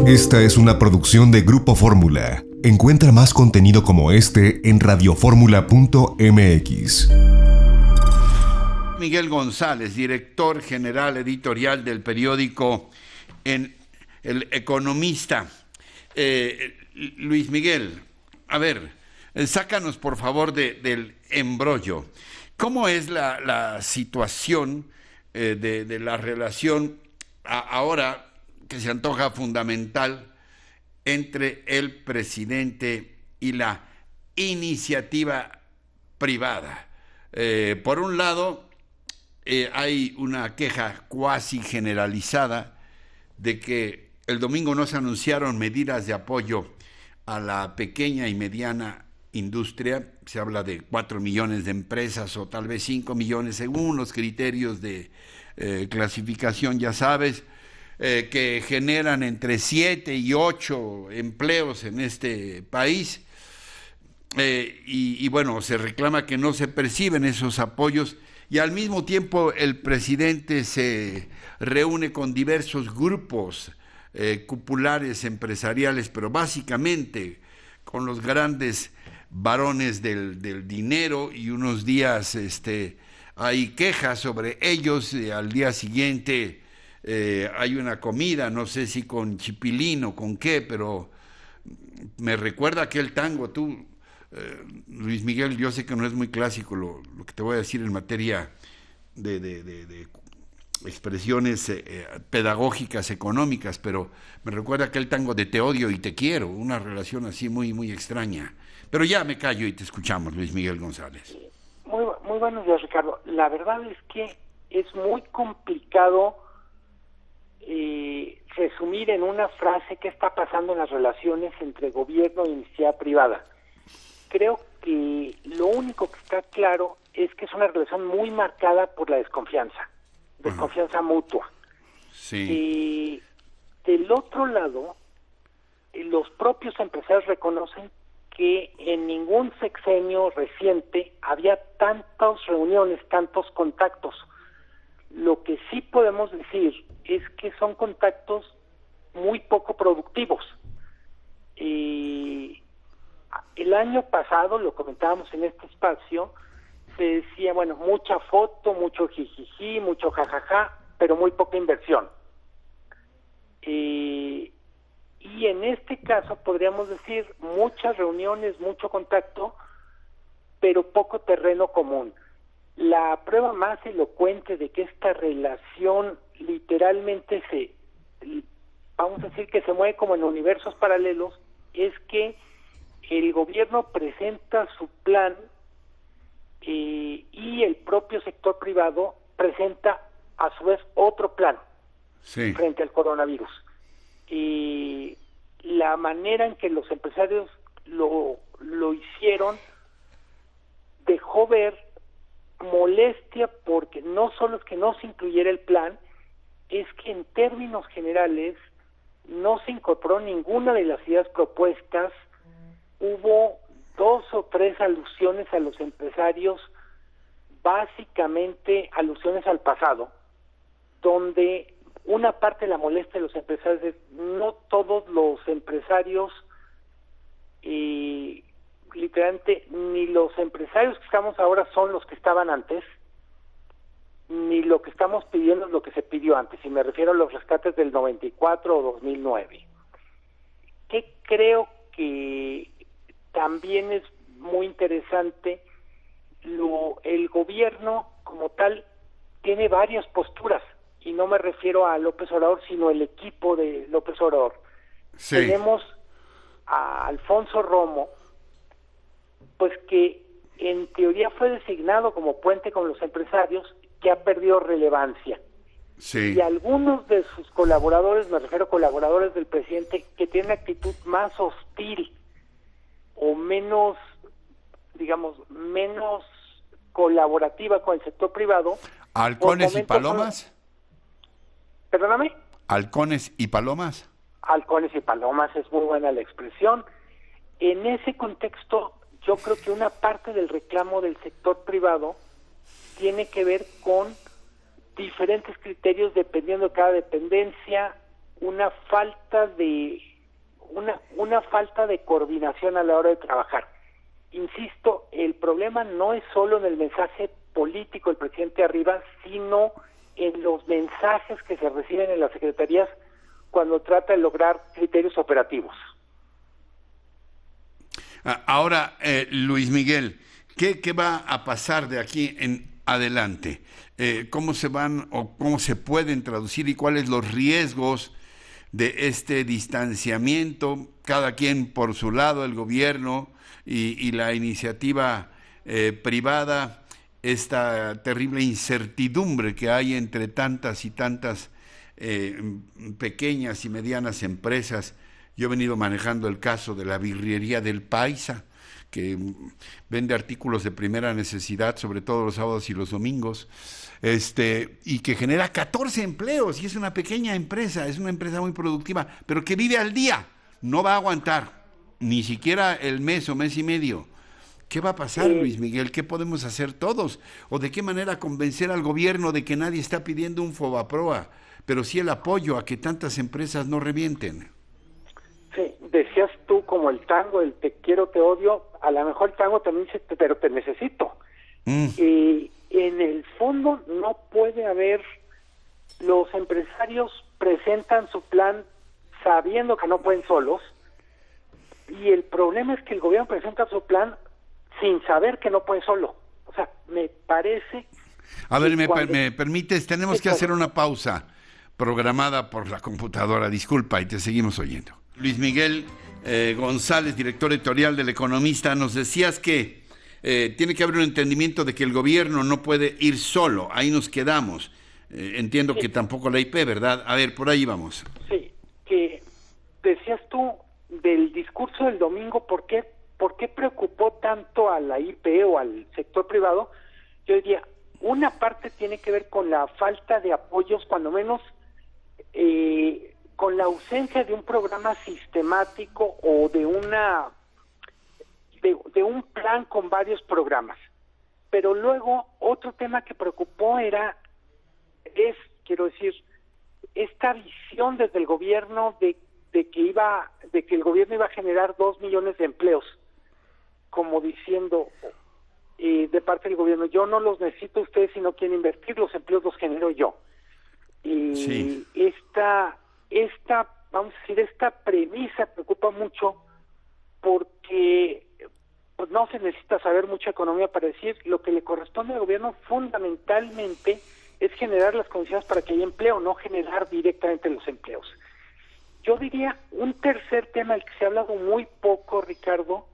Esta es una producción de Grupo Fórmula. Encuentra más contenido como este en radioformula.mx. Miguel González, director general editorial del periódico El Economista. Luis Miguel, a ver, sácanos por favor del embrollo. ¿Cómo es la situación de la relación ahora que se antoja fundamental entre el presidente y la iniciativa privada? Por un lado, hay una queja cuasi generalizada de que el domingo no se anunciaron medidas de apoyo a la pequeña y mediana industria. Se habla de 4 millones de empresas o tal vez 5 millones según los criterios de clasificación, ya sabes, que generan entre 7 y 8 empleos en este país. Y bueno, se reclama que no se perciben esos apoyos y al mismo tiempo el presidente se reúne con diversos grupos cupulares empresariales, pero básicamente con los grandes varones del dinero, y unos días hay quejas sobre ellos, al día siguiente hay una comida, no sé si con chipilín o con qué, pero me recuerda aquel tango. Tú, Luis Miguel, yo sé que no es muy clásico lo que te voy a decir en materia de expresiones pedagógicas, económicas, pero me recuerda aquel tango de te odio y te quiero, una relación así muy, muy extraña. Pero ya me callo y te escuchamos, Luis Miguel González. Muy buenos días, Ricardo. La verdad es que es muy complicado resumir en una frase qué está pasando en las relaciones entre gobierno e iniciativa privada. Creo que lo único que está claro es que es una relación muy marcada por la desconfianza mutua. Sí. Del otro lado, los propios empresarios reconocen que en ningún sexenio reciente había tantas reuniones, tantos contactos. Lo que sí podemos decir es que son contactos muy poco productivos. El año pasado, lo comentábamos en este espacio, se decía, bueno, mucha foto, mucho jijiji, mucho jajaja, pero muy poca inversión. Y en este caso podríamos decir muchas reuniones, mucho contacto, pero poco terreno común. La prueba más elocuente de que esta relación literalmente vamos a decir que se mueve como en universos paralelos, es que el gobierno presenta su plan y el propio sector privado presenta a su vez otro plan frente al coronavirus. La manera en que los empresarios lo hicieron dejó ver molestia, porque no solo es que no se incluyera el plan, es que en términos generales no se incorporó ninguna de las ideas propuestas. Hubo 2 o 3 alusiones a los empresarios, básicamente alusiones al pasado, donde una parte de la molestia de los empresarios es no todos los empresarios, literalmente, ni los empresarios que estamos ahora son los que estaban antes, ni lo que estamos pidiendo es lo que se pidió antes, y me refiero a los rescates del 94 o 2009. Que creo que también es muy interesante, el gobierno como tal tiene varias posturas, y no me refiero a López Obrador, sino el equipo de López Obrador. Sí. Tenemos a Alfonso Romo, pues que en teoría fue designado como puente con los empresarios, que ha perdido relevancia. Sí. Y algunos de sus colaboradores, me refiero a colaboradores del presidente, que tienen actitud más hostil o menos, digamos, menos colaborativa con el sector privado. ¿Halcones y palomas? ¿Perdóname? ¿Halcones y palomas? Halcones y palomas, es muy buena la expresión. En ese contexto, yo creo que una parte del reclamo del sector privado tiene que ver con diferentes criterios dependiendo de cada dependencia. una falta de una falta de coordinación a la hora de trabajar. Insisto, el problema no es solo en el mensaje político del presidente arriba, sino en los mensajes que se reciben en las secretarías cuando trata de lograr criterios operativos. Ahora, Luis Miguel, ¿qué va a pasar de aquí en adelante? ¿Cómo se van o cómo se pueden traducir y cuáles los riesgos de este distanciamiento, cada quien por su lado, el gobierno y la iniciativa privada, esta terrible incertidumbre que hay entre tantas y tantas pequeñas y medianas empresas? Yo he venido manejando el caso de la birrería del Paisa, que vende artículos de primera necesidad, sobre todo los sábados y los domingos, y que genera 14 empleos, y es una pequeña empresa, es una empresa muy productiva, pero que vive al día, no va a aguantar, ni siquiera el mes o mes y medio. ¿Qué va a pasar, Luis Miguel? ¿Qué podemos hacer todos? ¿O de qué manera convencer al gobierno de que nadie está pidiendo un Fobaproa, pero sí el apoyo a que tantas empresas no revienten? Sí, decías tú como el tango, el te quiero, te odio, a lo mejor el tango también dice, pero te necesito. Y en el fondo no puede haber, los empresarios presentan su plan sabiendo que no pueden solos, y el problema es que el gobierno presenta su plan sin saber que no puede solo. O sea, me parece... A ver, me permites, tenemos que hacer una pausa programada por la computadora, disculpa, y te seguimos oyendo. Luis Miguel González, director editorial del Economista, nos decías que tiene que haber un entendimiento de que el gobierno no puede ir solo, ahí nos quedamos. Entiendo que tampoco la IP, ¿verdad? A ver, por ahí vamos. Sí, que decías tú del discurso del domingo, ¿por qué preocupó tanto a la IP o al sector privado? Yo diría, una parte tiene que ver con la falta de apoyos, cuando menos con la ausencia de un programa sistemático o de un plan con varios programas. Pero luego otro tema que preocupó esta visión desde el gobierno de que el gobierno iba a generar 2 millones de empleos, como diciendo de parte del gobierno, yo no los necesito, ustedes si no quieren invertir, los empleos los genero yo. Y sí. esta premisa preocupa mucho porque pues no se necesita saber mucha economía para decir lo que le corresponde al gobierno fundamentalmente es generar las condiciones para que haya empleo, no generar directamente los empleos. Yo diría un tercer tema del que se ha hablado muy poco, Ricardo,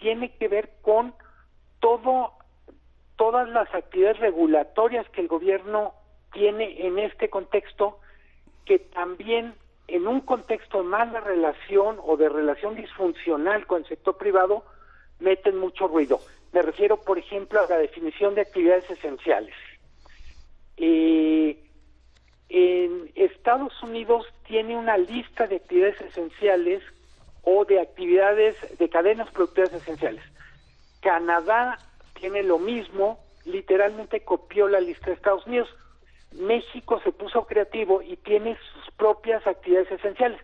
tiene que ver con todas las actividades regulatorias que el gobierno tiene en este contexto, que también en un contexto de mala relación o de relación disfuncional con el sector privado meten mucho ruido. Me refiero, por ejemplo, a la definición de actividades esenciales. En Estados Unidos tiene una lista de actividades esenciales o de actividades de cadenas productivas esenciales. Canadá tiene lo mismo, literalmente copió la lista de Estados Unidos. México se puso creativo y tiene sus propias actividades esenciales.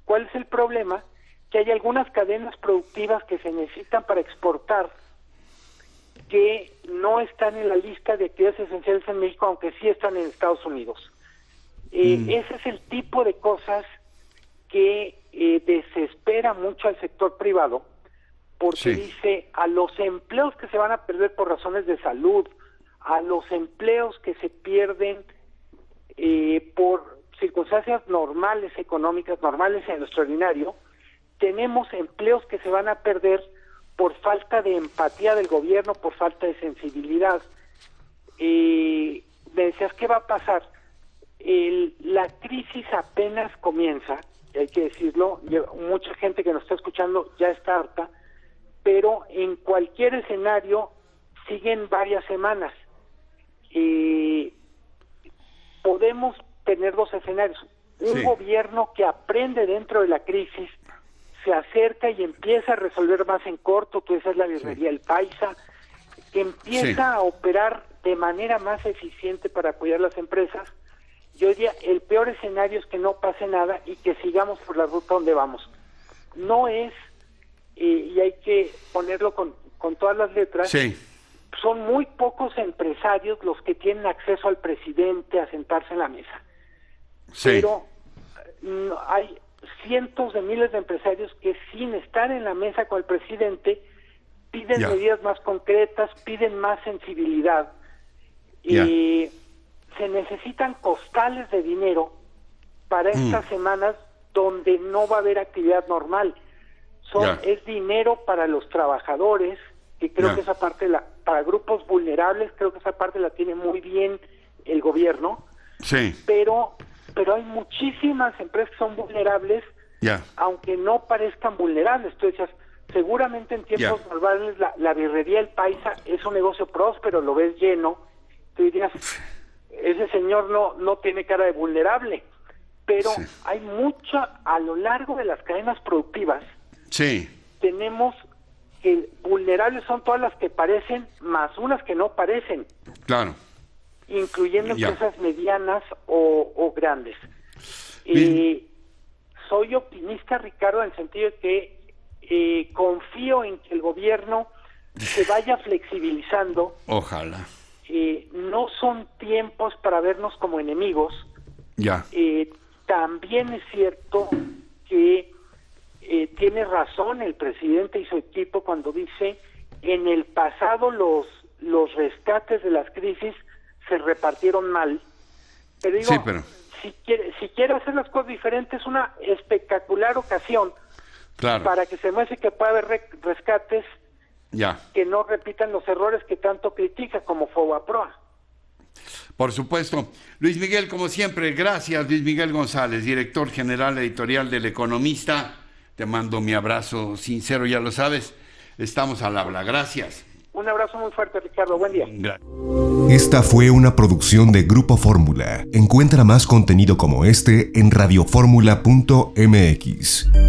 ¿Cuál es el problema? Que hay algunas cadenas productivas que se necesitan para exportar que no están en la lista de actividades esenciales en México, aunque sí están en Estados Unidos. Ese es el tipo de cosas que desespera mucho al sector privado, porque dice, a los empleos que se van a perder por razones de salud, a los empleos que se pierden por circunstancias normales, económicas normales en lo extraordinario, tenemos empleos que se van a perder por falta de empatía del gobierno, por falta de sensibilidad. Me decías, ¿qué va a pasar? La crisis apenas comienza, y hay que decirlo, mucha gente que nos está escuchando ya está harta, pero en cualquier escenario siguen varias semanas. Podemos tener dos escenarios. Un gobierno que aprende dentro de la crisis, se acerca y empieza a resolver más en corto, tú esa es la birrería El Paisa, que empieza a operar de manera más eficiente para apoyar las empresas, Yo diría, el peor escenario es que no pase nada y que sigamos por la ruta donde vamos. No es, y hay que ponerlo con todas las letras, Sí. son muy pocos empresarios los que tienen acceso al presidente a sentarse en la mesa. Sí. Pero hay cientos de miles de empresarios que sin estar en la mesa con el presidente piden Ya. medidas más concretas, piden más sensibilidad. Ya. Se necesitan costales de dinero para estas semanas donde no va a haber actividad normal. Ya. Es dinero para los trabajadores, que creo Ya. que esa parte, para grupos vulnerables, creo que esa parte la tiene muy bien el gobierno, Sí. pero hay muchísimas empresas que son vulnerables, Ya. aunque no parezcan vulnerables. Tú decías, seguramente en tiempos Ya. normales la birrería El Paisa es un negocio próspero, lo ves lleno, tú dirías, ese señor no tiene cara de vulnerable, pero Sí. hay mucha, a lo largo de las cadenas productivas, Sí. tenemos que vulnerables son todas las que parecen, más unas que no parecen, Claro. incluyendo Ya. empresas medianas o grandes. Bien. Soy optimista, Ricardo, en el sentido de que confío en que el gobierno se vaya flexibilizando. Ojalá. No son tiempos para vernos como enemigos. Ya. También es cierto que tiene razón el presidente y su equipo cuando dice en el pasado los rescates de las crisis se repartieron mal, pero digo, Sí, pero- si quiere hacer las cosas diferentes, es una espectacular ocasión Claro. para que se muestre que puede haber rescates Ya. que no repitan los errores que tanto critica, como Fobaproa. Por supuesto. Luis Miguel, como siempre, gracias. Luis Miguel González, director general editorial del Economista. Te mando mi abrazo sincero, ya lo sabes. Estamos al habla. Gracias. Un abrazo muy fuerte, Ricardo. Buen día. Esta fue una producción de Grupo Fórmula. Encuentra más contenido como este en radioformula.mx.